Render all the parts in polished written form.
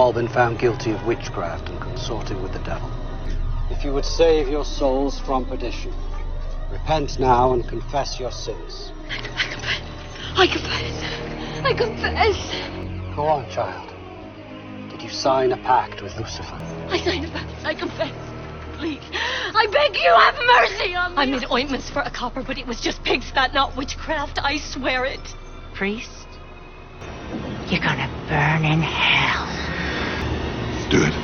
all been found guilty of witchcraft and consorting with the devil. If you would save your souls from perdition, repent now and confess your sins. I confess. I confess. Go on, child. Did you sign a pact with Lucifer? I signed a pact. I confess. Please, I beg you, have mercy on me. I made ointments for a copper, but it was just pig spat, not witchcraft. I swear it. Priest, you're gonna burn in hell. Do it.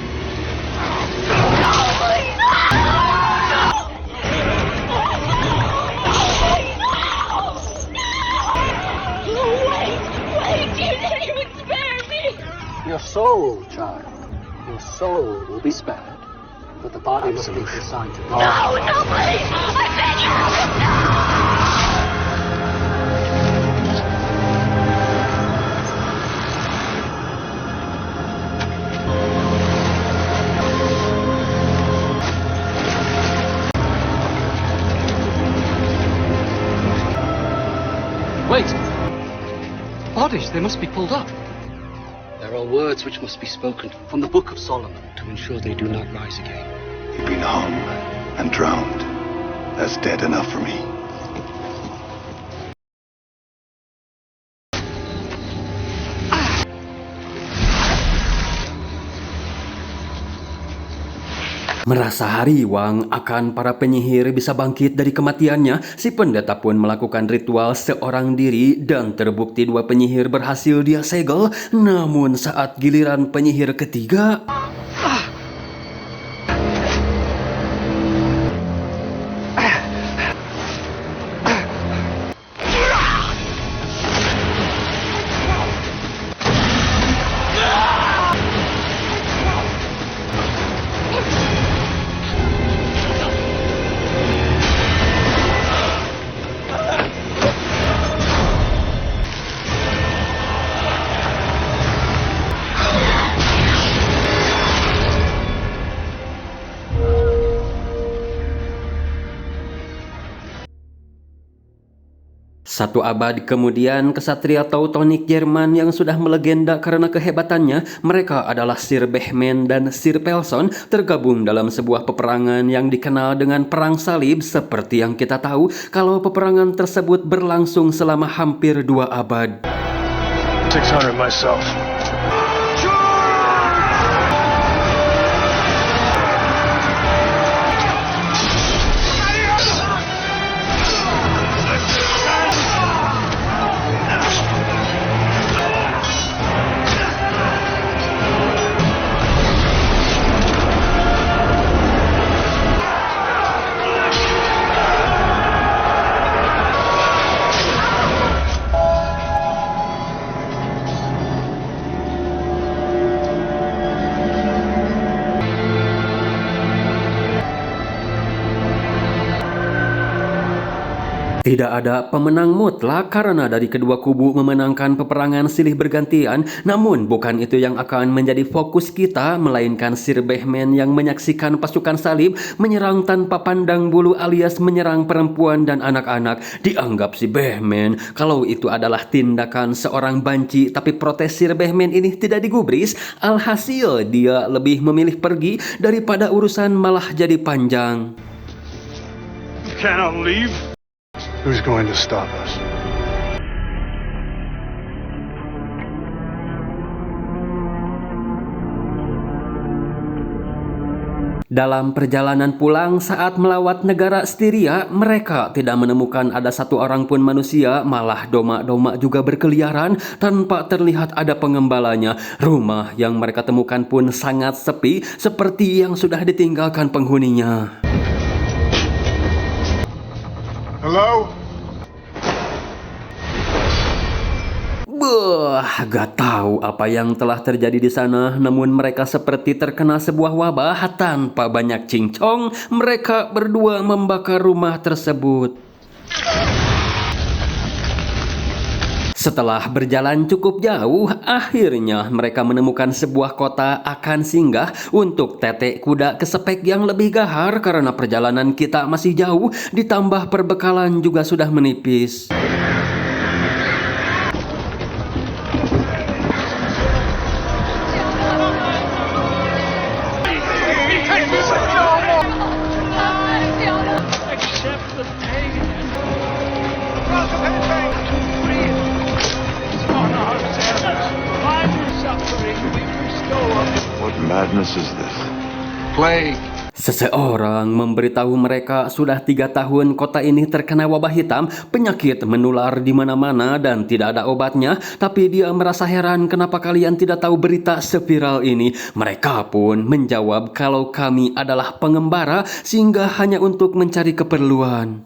Wait, you said you would spare me. Your soul, child. Your soul will be spared, but the body must be consigned to God. No, please. I beg you, no. Wait! Bodies, they must be pulled up. There are words which must be spoken from the Book of Solomon to ensure they do not rise again. You've been hung and drowned. That's dead enough for me. Merasa hariwang akan para penyihir bisa bangkit dari kematiannya, si pendeta pun melakukan ritual seorang diri dan terbukti 2 penyihir berhasil dia segel. Namun saat giliran penyihir ketiga, satu abad kemudian, kesatria Teutonic Jerman yang sudah melegenda karena kehebatannya, mereka adalah Sir Behmen dan Sir Pelson, tergabung dalam sebuah peperangan yang dikenal dengan Perang Salib. Seperti yang kita tahu, kalau peperangan tersebut berlangsung selama hampir 2 abad. 600 myself. Tidak ada pemenang mutlak karena dari kedua kubu memenangkan peperangan silih bergantian. Namun bukan itu yang akan menjadi fokus kita, melainkan Sir Behmen yang menyaksikan pasukan salib menyerang tanpa pandang bulu alias menyerang perempuan dan anak-anak. Dianggap si Behmen kalau itu adalah tindakan seorang banci, tapi protes Sir Behmen ini tidak digubris. Alhasil dia lebih memilih pergi daripada urusan malah jadi panjang. You cannot leave. Who's going to stop us? Dalam perjalanan pulang saat melawat negara Styria, mereka tidak menemukan ada satu orang pun manusia, malah doma-doma juga berkeliaran tanpa terlihat ada pengembalanya. Rumah yang mereka temukan pun sangat sepi, seperti yang sudah ditinggalkan penghuninya. Hello? Gak tahu apa yang telah terjadi di sana, namun mereka seperti terkena sebuah wabah. Tanpa banyak cincong, mereka berdua membakar rumah tersebut. Setelah berjalan cukup jauh, akhirnya mereka menemukan sebuah kota akan singgah untuk tetek kuda kesepek yang lebih gahar karena perjalanan kita masih jauh, ditambah perbekalan juga sudah menipis. What madness is this? Plague. Seseorang memberitahu mereka sudah 3 tahun kota ini terkena wabah hitam, penyakit menular di mana-mana dan tidak ada obatnya. Tapi dia merasa heran kenapa kalian tidak tahu berita seviral ini. Mereka pun menjawab kalau kami adalah pengembara sehingga hanya untuk mencari keperluan.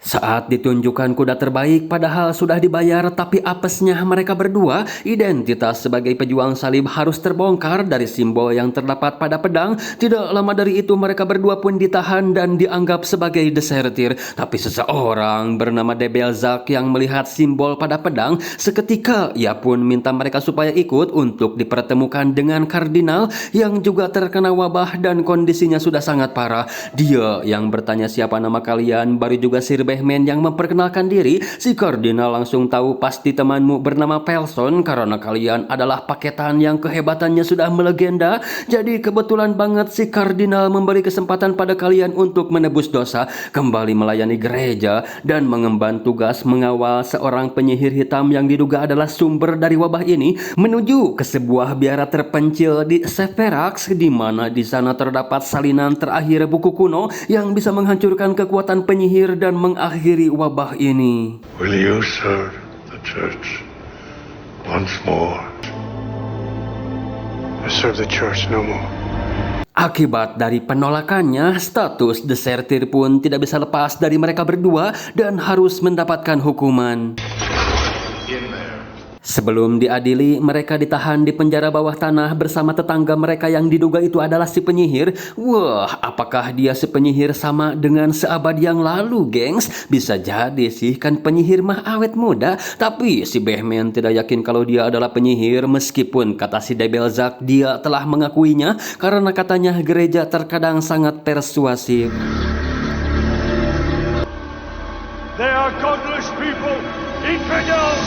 Saat ditunjukkan kuda terbaik padahal sudah dibayar, tapi apesnya mereka berdua, identitas sebagai pejuang salib harus terbongkar dari simbol yang terdapat pada pedang. Tidak lama dari itu mereka berdua pun ditahan dan dianggap sebagai desertir. Tapi seseorang bernama De Belzac yang melihat simbol pada pedang, seketika ia pun minta mereka supaya ikut untuk dipertemukan dengan kardinal yang juga terkena wabah dan kondisinya sudah sangat parah. Dia yang bertanya siapa nama kalian, baru juga Sir Behman yang memperkenalkan diri. Si kardinal langsung tahu pasti temanmu bernama Pelson karena kalian adalah paketan yang kehebatannya sudah melegenda. Jadi kebetulan banget si kardinal memberi kesempatan pada kalian untuk menebus dosa, kembali melayani gereja dan mengemban tugas mengawal seorang penyihir hitam yang diduga adalah sumber dari wabah ini menuju ke sebuah biara terpencil di Severax, di mana di sana terdapat salinan terakhir buku kuno yang bisa menghancurkan kekuatan penyihir dan mengakhiri wabah ini. Will you serve the church once more? I serve the church no more. Akibat dari penolakannya, status desertir pun tidak bisa lepas dari mereka berdua dan harus mendapatkan hukuman. Sebelum diadili, mereka ditahan di penjara bawah tanah bersama tetangga mereka yang diduga itu adalah si penyihir. Wah, apakah dia si penyihir sama dengan seabad yang lalu, gengs? Bisa jadi sih, kan penyihir mah awet muda. Tapi si Behman tidak yakin kalau dia adalah penyihir, meskipun kata si De Belzac dia telah mengakuinya karena katanya gereja terkadang sangat persuasif. They are godless people, infidels!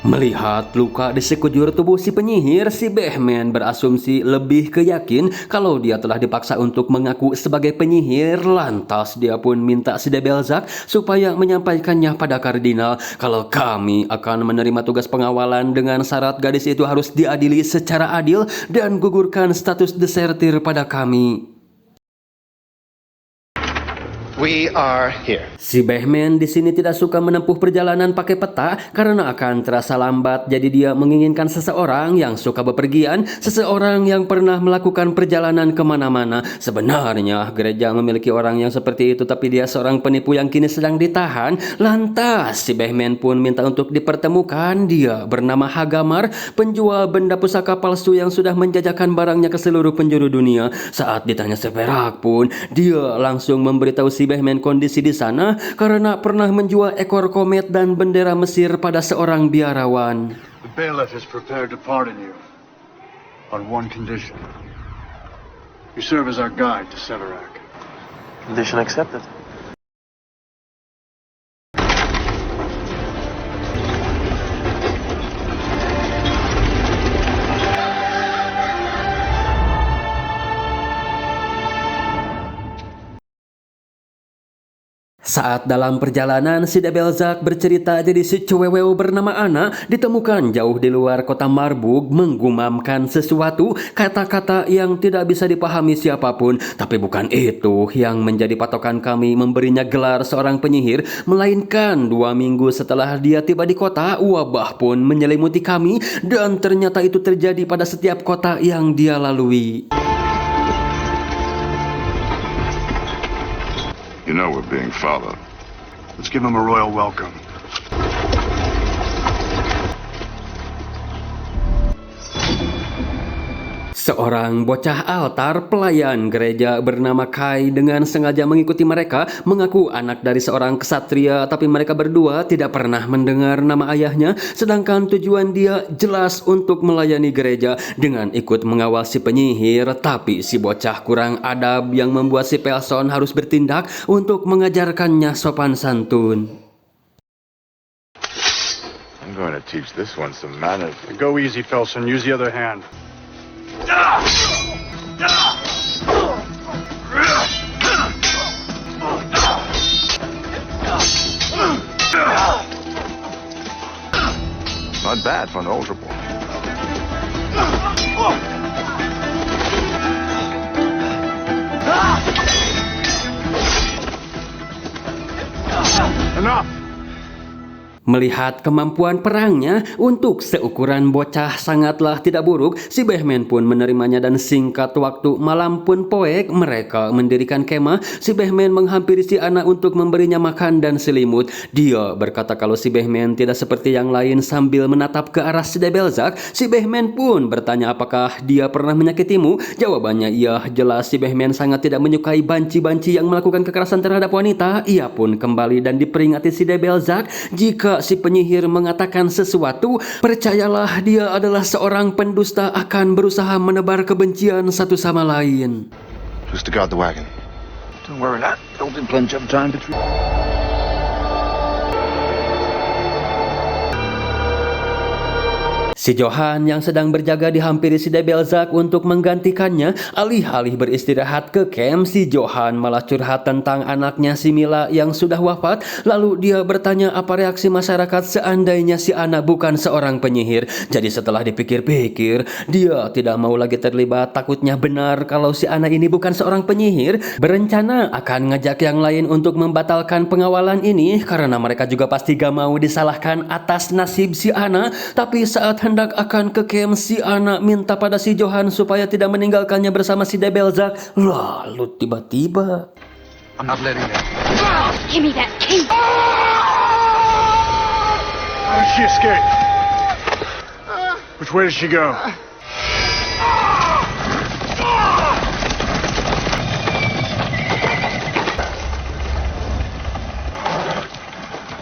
Melihat luka di sekujur tubuh si penyihir, si Behman berasumsi lebih keyakin kalau dia telah dipaksa untuk mengaku sebagai penyihir. Lantas dia pun minta si De Belzac supaya menyampaikannya pada kardinal kalau kami akan menerima tugas pengawalan dengan syarat gadis itu harus diadili secara adil dan gugurkan status desertir pada kami. We are here. Si Behman di sini tidak suka menempuh perjalanan pakai peta karena akan terasa lambat. Jadi dia menginginkan seseorang yang suka bepergian, seseorang yang pernah melakukan perjalanan kemana-mana. Sebenarnya gereja memiliki orang yang seperti itu, tapi dia seorang penipu yang kini sedang ditahan. Lantas si Behman pun minta untuk dipertemukan. Dia bernama Hagamar, penjual benda pusaka palsu yang sudah menjajakan barangnya ke seluruh penjuru dunia. Saat ditanya Severac pun, dia langsung memberitahu si Behman kondisi di sana karena pernah menjual ekor komet dan bendera Mesir pada seorang biarawan. The bailiff is prepared to pardon you on one condition. You serve as our guide to Severac. Condition accepted. Saat dalam perjalanan, si De Belzac bercerita jadi si ceweweo bernama Anna ditemukan jauh di luar kota Marburg menggumamkan sesuatu, kata-kata yang tidak bisa dipahami siapapun. Tapi bukan itu yang menjadi patokan kami memberinya gelar seorang penyihir, melainkan 2 minggu setelah dia tiba di kota, wabah pun menyelimuti kami dan ternyata itu terjadi pada setiap kota yang dia lalui. You know we're being followed. Let's give him a royal welcome. Seorang bocah altar pelayan gereja bernama Kai dengan sengaja mengikuti mereka, mengaku anak dari seorang ksatria, tapi mereka berdua tidak pernah mendengar nama ayahnya, sedangkan tujuan dia jelas untuk melayani gereja dengan ikut mengawal si penyihir. Tapi si bocah kurang adab yang membuat si Pelson harus bertindak untuk mengajarkannya sopan santun. I'm going to teach this one some manners. Go easy, Felson. Use the other hand. Not bad for an older boy. Enough! Melihat kemampuan perangnya untuk seukuran bocah sangatlah tidak buruk, si Behmen pun menerimanya dan singkat waktu malam pun poek mereka mendirikan kemah. Si Behmen menghampiri si anak untuk memberinya makan dan selimut. Dia berkata kalau si Behmen tidak seperti yang lain sambil menatap ke arah si Debelzak. Si Behmen pun bertanya apakah dia pernah menyakitimu. Jawabannya iya, jelas si Behmen sangat tidak menyukai banci-banci yang melakukan kekerasan terhadap wanita. Ia pun kembali dan diperingati si Debelzak, jika si penyihir mengatakan sesuatu, percayalah dia adalah seorang pendusta akan berusaha menebar kebencian satu sama lain. Who's to guard the wagon? Don't worry, lad. Don't do plenty of time between. Si Johan yang sedang berjaga dihampiri si Debelzak untuk menggantikannya. Alih-alih beristirahat ke camp, si Johan malah curhat tentang anaknya si Mila yang sudah wafat. Lalu dia bertanya apa reaksi masyarakat seandainya si anak bukan seorang penyihir. Jadi setelah dipikir-pikir, dia tidak mau lagi terlibat. Takutnya benar kalau si anak ini bukan seorang penyihir. Berencana akan ngajak yang lain untuk membatalkan pengawalan ini karena mereka juga pasti gak mau disalahkan atas nasib si anak. Tapi saat hendak akan ke camp, si anak minta pada si Johan supaya tidak meninggalkannya bersama si Debelzak. Lalu tiba-tiba, I'm not letting that. Give me that key. How did she escape? Which way did she go?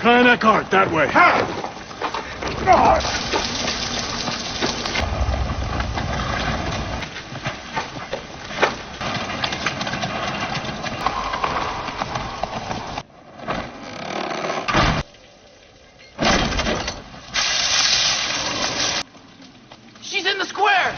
Klein Eckhart, that way. She's in the square!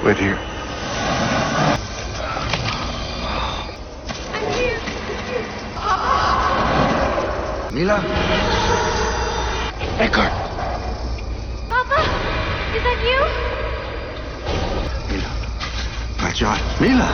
Wait here. Mila? Eckhart! Papa, is that you? Mila. My John. Mila!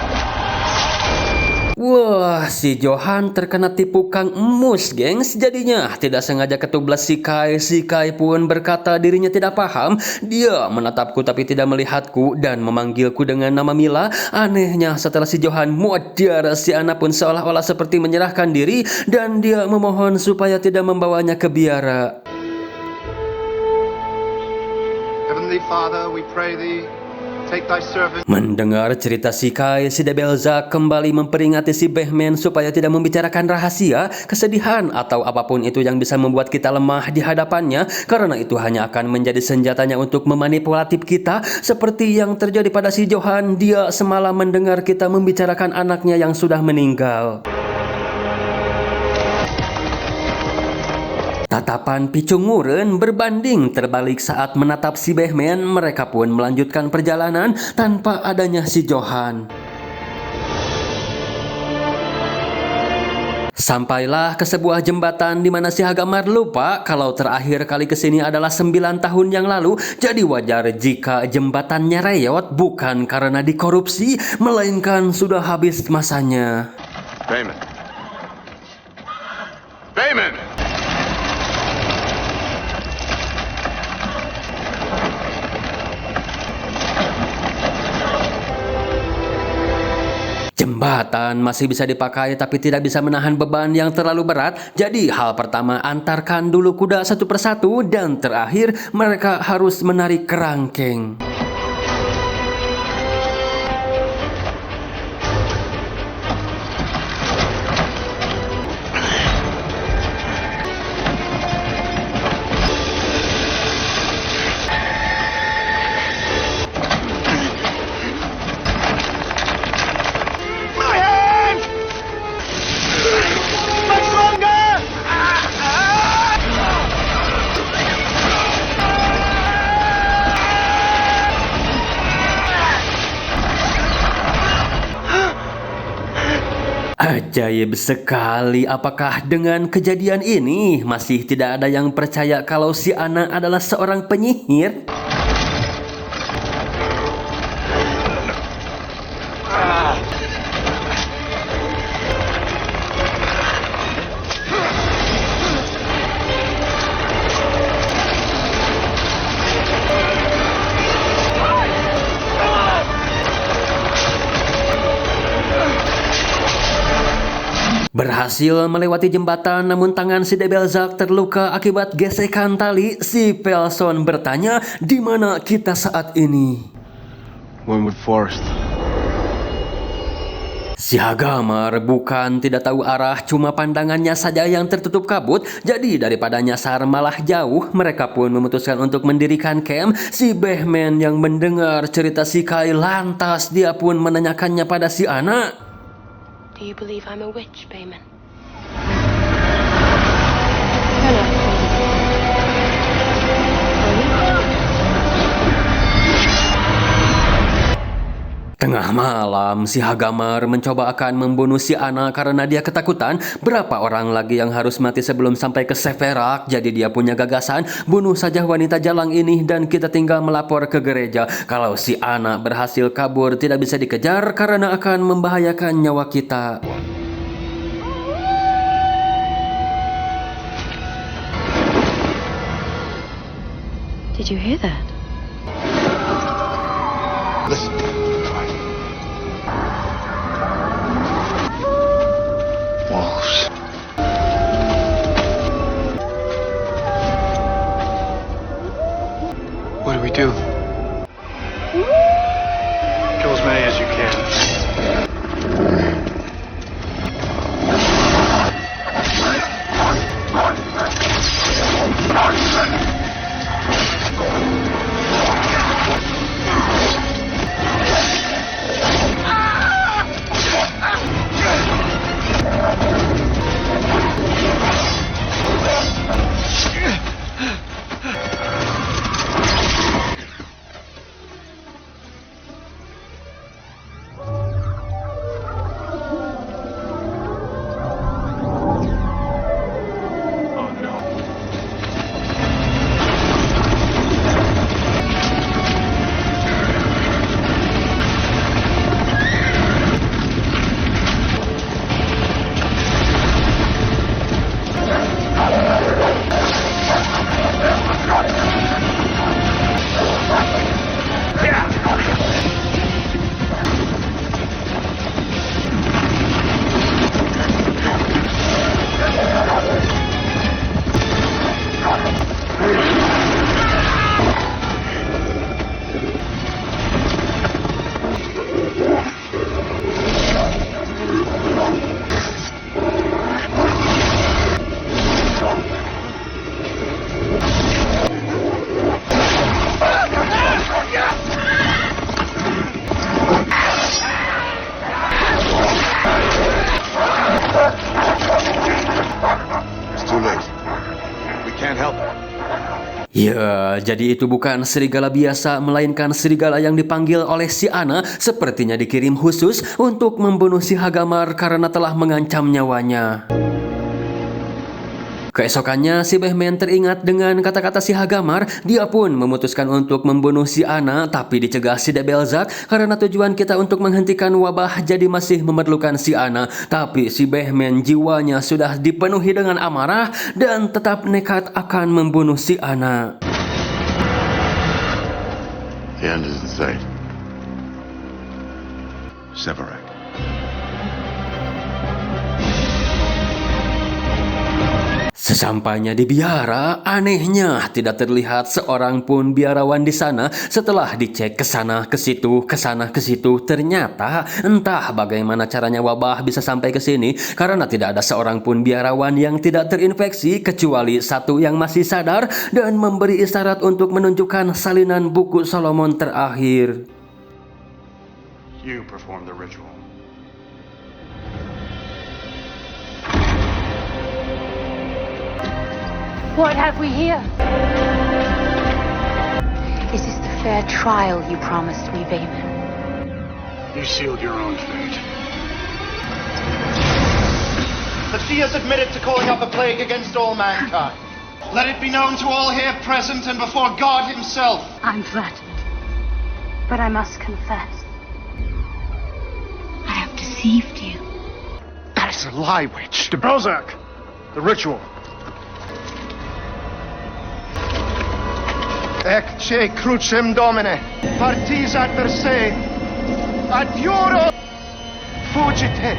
wah, si Johan terkena tipu Kang Emus, gengs. Jadinya tidak sengaja ketublas si Kai. Si Kai pun berkata dirinya tidak paham. Dia menatapku tapi tidak melihatku dan memanggilku dengan nama Mila. Anehnya setelah si Johan muadar, si anak pun seolah-olah seperti menyerahkan diri dan dia memohon supaya tidak membawanya ke biara. Heavenly Father, we pray thee, take thy servant. Mendengar cerita si Kai, si Debelzak kembali memperingati si Behmen supaya tidak membicarakan rahasia, kesedihan atau apapun itu yang bisa membuat kita lemah di hadapannya, karena itu hanya akan menjadi senjatanya untuk memanipulatif kita, seperti yang terjadi pada si Johan. Dia semalam mendengar kita membicarakan anaknya yang sudah meninggal. Tatapan Picung Ngureun berbanding terbalik saat menatap si Behmen. Mereka pun melanjutkan perjalanan tanpa adanya si Johan. Sampailah ke sebuah jembatan di mana si Hagamar lupa kalau terakhir kali kesini adalah 9 tahun yang lalu. Jadi wajar jika jembatannya reyot, bukan karena dikorupsi, melainkan sudah habis masanya. Bayman. Bayman! Jembatan masih bisa dipakai tapi tidak bisa menahan beban yang terlalu berat. Jadi hal pertama, antarkan dulu kuda satu persatu, dan terakhir mereka harus menarik kerangkeng. Ajaib sekali. Apakah dengan kejadian ini masih tidak ada yang percaya kalau si Anna adalah seorang penyihir? Berhasil melewati jembatan, namun tangan si Debelzak terluka akibat gesekan tali. Si Pelson bertanya, di mana kita saat ini? Wynwood Forest. Si Hagamar bukan tidak tahu arah, cuma pandangannya saja yang tertutup kabut. Jadi daripada nyasar malah jauh, mereka pun memutuskan untuk mendirikan camp. Si Behmen yang mendengar cerita si Kai, lantas dia pun menanyakannya pada si Anna. Do you believe I'm a witch, Bayman? Tengah malam, si Hagamar mencoba akan membunuh si Anna karena dia ketakutan. Berapa orang lagi yang harus mati sebelum sampai ke Severak? Jadi dia punya gagasan, bunuh saja wanita jalang ini dan kita tinggal melapor ke gereja. Kalau si Anna berhasil kabur, tidak bisa dikejar karena akan membahayakan nyawa kita. Did you hear that? Listen. Wolves. What do we do? Kill as many as you can. Ya, jadi itu bukan serigala biasa, melainkan serigala yang dipanggil oleh si Anna. Sepertinya dikirim khusus untuk membunuh si Hagamar karena telah mengancam nyawanya. Keesokannya, si Behmen teringat dengan kata-kata si Hagamar. Dia pun memutuskan untuk membunuh si Anna, tapi dicegah si Debelzak karena tujuan kita untuk menghentikan wabah, jadi masih memerlukan si Anna. Tapi si Behmen jiwanya sudah dipenuhi dengan amarah dan tetap nekat akan membunuh si Anna. The end is in sight. Severak. Sesampainya di biara, anehnya tidak terlihat seorang pun biarawan di sana. Setelah dicek ke sana ke situ, ternyata entah bagaimana caranya wabah bisa sampai ke sini karena tidak ada seorang pun biarawan yang tidak terinfeksi kecuali satu yang masih sadar dan memberi isyarat untuk menunjukkan salinan buku Solomon terakhir. You perform the ritual. What have we here? Is this the fair trial you promised me, Bayman? You sealed your own fate. that she has admitted to calling up a plague against all mankind. Let it be known to all here present and before God himself. I'm flattered. But I must confess, I have deceived you. That is a lie, witch. De Prozac, the ritual. Ecce crucem Domine, partis ad se, adioro fugite.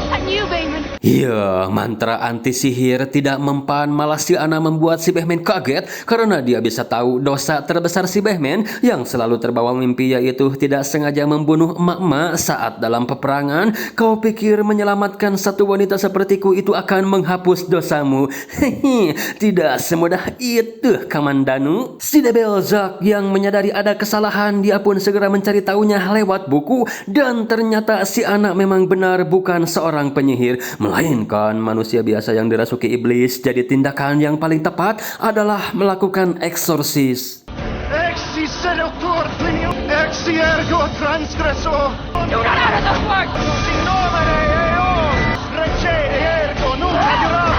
I knew Bayman. Ya, mantra anti sihir tidak mempan, malah si Ana membuat si Behmen kaget karena dia bisa tahu dosa terbesar si Behmen yang selalu terbawa mimpi, yaitu tidak sengaja membunuh emak-emak saat dalam peperangan. Kau pikir menyelamatkan satu wanita sepertiku itu akan menghapus dosamu? Hehe, tidak semudah itu, Kamandanu. Si Debelzak yang menyadari ada kesalahan, dia pun segera mencari tahunya lewat buku, dan ternyata si anak memang benar bukan seorang penyihir, melainkan manusia biasa yang dirasuki iblis. Jadi tindakan yang paling tepat adalah melakukan eksorsis. Exi seductor plenio, exi ergo transgressor. Do not utter those words! In nomine eos, recede ergo nunca jurat.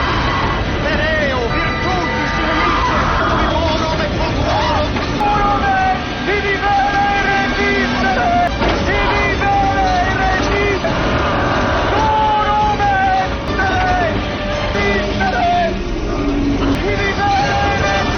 Per eo virtutis inimice, vivorum et cultuorum. Forum et vivere reticere, vivere reticere. Forum et reticere, vivere reticere.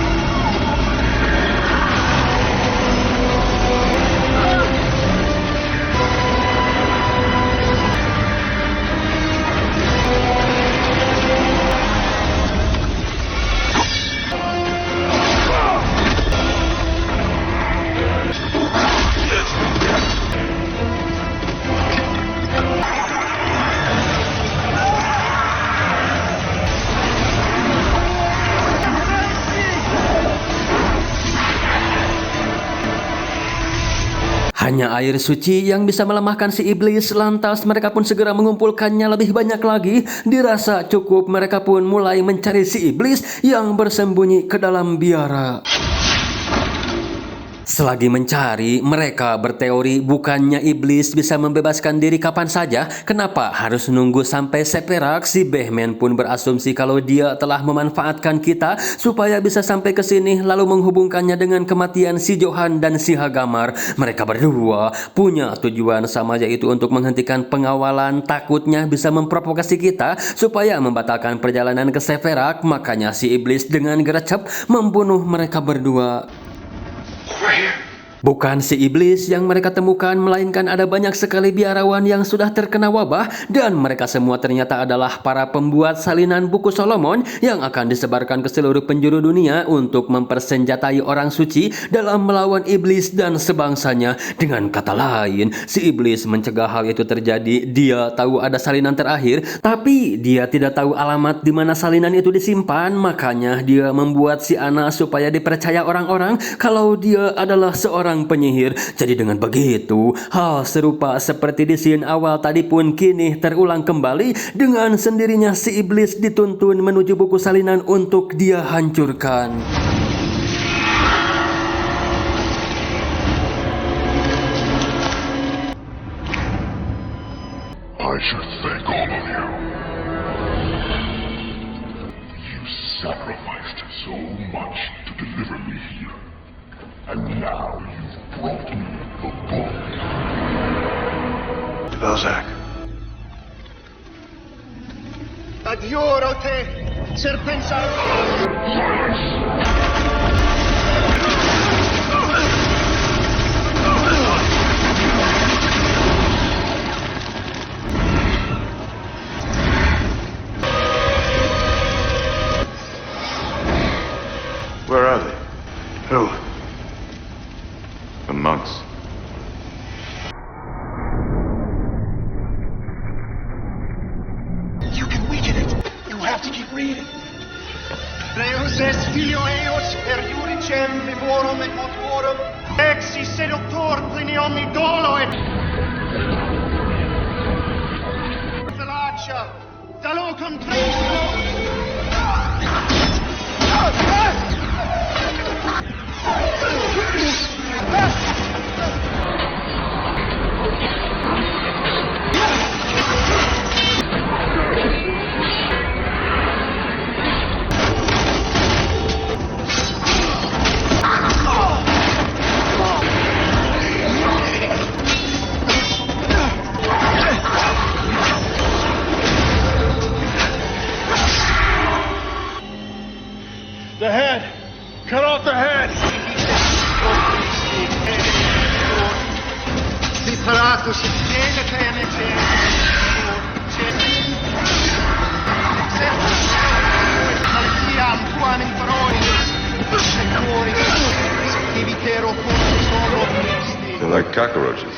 Hanya air suci yang bisa melemahkan si iblis, lantas mereka pun segera mengumpulkannya lebih banyak lagi. Dirasa cukup, mereka pun mulai mencari si iblis yang bersembunyi ke dalam biara. Selagi mencari, mereka berteori bukannya iblis bisa membebaskan diri kapan saja. Kenapa harus nunggu sampai seperak? Si Behmen pun berasumsi kalau dia telah memanfaatkan kita supaya bisa sampai ke sini, lalu menghubungkannya dengan kematian si Johan dan si Hagamar. Mereka berdua punya tujuan sama, yaitu untuk menghentikan pengawalan. Takutnya bisa memprovokasi kita supaya membatalkan perjalanan ke Seperak. Makanya si iblis dengan gercep membunuh mereka berdua. Bukan si iblis yang mereka temukan, melainkan ada banyak sekali biarawan yang sudah terkena wabah, dan mereka semua ternyata adalah para pembuat salinan buku Solomon yang akan disebarkan ke seluruh penjuru dunia untuk mempersenjatai orang suci dalam melawan iblis dan sebangsanya. Dengan kata lain, si iblis mencegah hal itu terjadi. Dia tahu ada salinan terakhir, tapi dia tidak tahu alamat di mana salinan itu disimpan. Makanya dia membuat si Ana supaya dipercaya orang-orang kalau dia adalah seorang penyihir. Jadi dengan begitu, hal serupa seperti di scene awal tadi pun kini terulang kembali. Dengan sendirinya si iblis dituntun menuju buku salinan untuk dia hancurkan. I should thank all of you. You sacrificed so much to deliver me here. And now you've brought me the book. Belzac. Adioro te, serpensa. Where are they? Who? The monks. You can weaken it. You have to keep reading. Deus es filio eos per iuricem vivorum et mortuorum exi seductor plini omni dolo et fallacia dalo contrexio. Santo si tiene bene They're like cockroaches.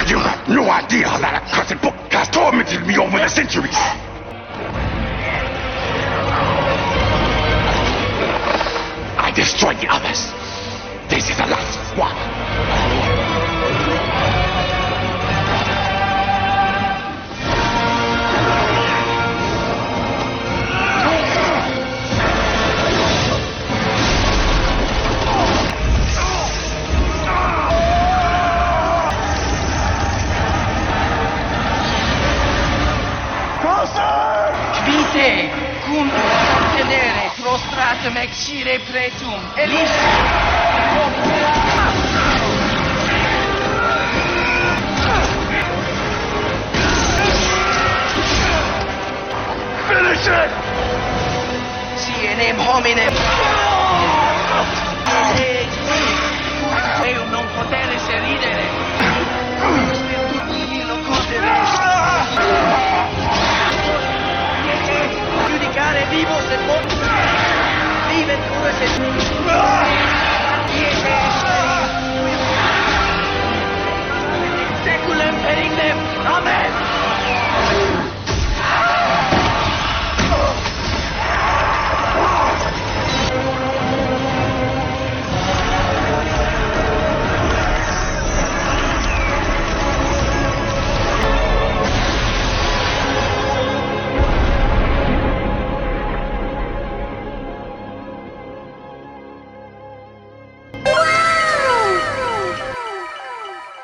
You have no idea how that accursed book has tormented me over the centuries. I destroyed the others. This is the last one. Vite, cum tenere, prostratum exire pretum, elis. Finish it! Si enem hominem. Eu non potere seridere. Lo contere. Giudicare vivos et mortos. Vivet ues et seculum perignem. Amen.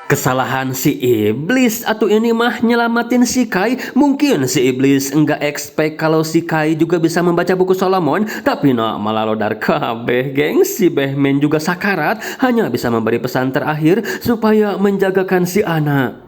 Kesalahan si iblis atau ini mah nyelamatin si Kai. Mungkin si iblis enggak expect kalau si Kai juga bisa membaca buku Solomon, tapi malah lodar kabeh, geng. Si Behmen juga sakarat, hanya bisa memberi pesan terakhir supaya menjagakan si anak.